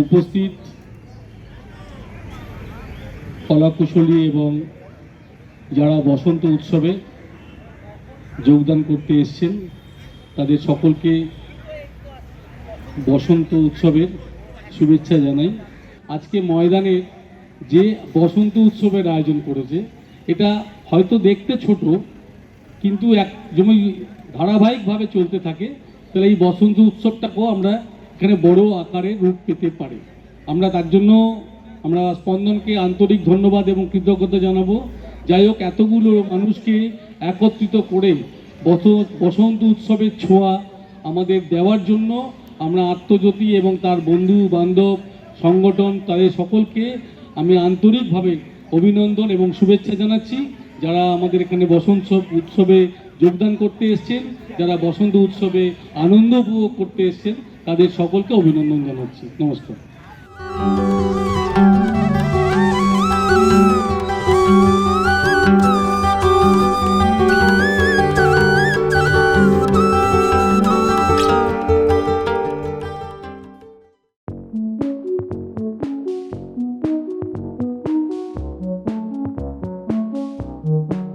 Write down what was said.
উপস্থিত কলাকুশলী এবং যারা বসন্ত উৎসবে যোগদান করতে এসেছেন তাদের সকলকে বসন্ত উৎসবের শুভেচ্ছা জানাই। আজকে ময়দানে যে বসন্ত উৎসবের আয়োজন করেছে এটা হয়তো দেখতে ছোট, কিন্তু এক যেমন ধারাবাহিকভাবে চলতে থাকে, তাহলে এই বসন্ত উৎসবটাকেও আমরা এখানে বড় আকারে রূপ পেতে পারি। আমরা তার জন্য আমরা স্পন্দনকে আন্তরিক ধন্যবাদ এবং কৃতজ্ঞতা জানাবো। যাই হোক, এতগুলো মানুষকে একত্রিত করে বসন্ত উৎসবের ছোঁয়া আমাদের দেওয়ার জন্য আমরা আত্মজ্যোতি এবং তার বন্ধু বান্ধব সংগঠন তাদের সকলকে আমি আন্তরিকভাবে অভিনন্দন এবং শুভেচ্ছা জানাচ্ছি। যারা আমাদের এখানে বসন্ত উৎসবে যোগদান করতে এসেছেন, যারা বসন্ত উৎসবে আনন্দ উপভোগ করতে এসেছেন, তাদের সকলকে অভিনন্দন জানাচ্ছি। নমস্কার।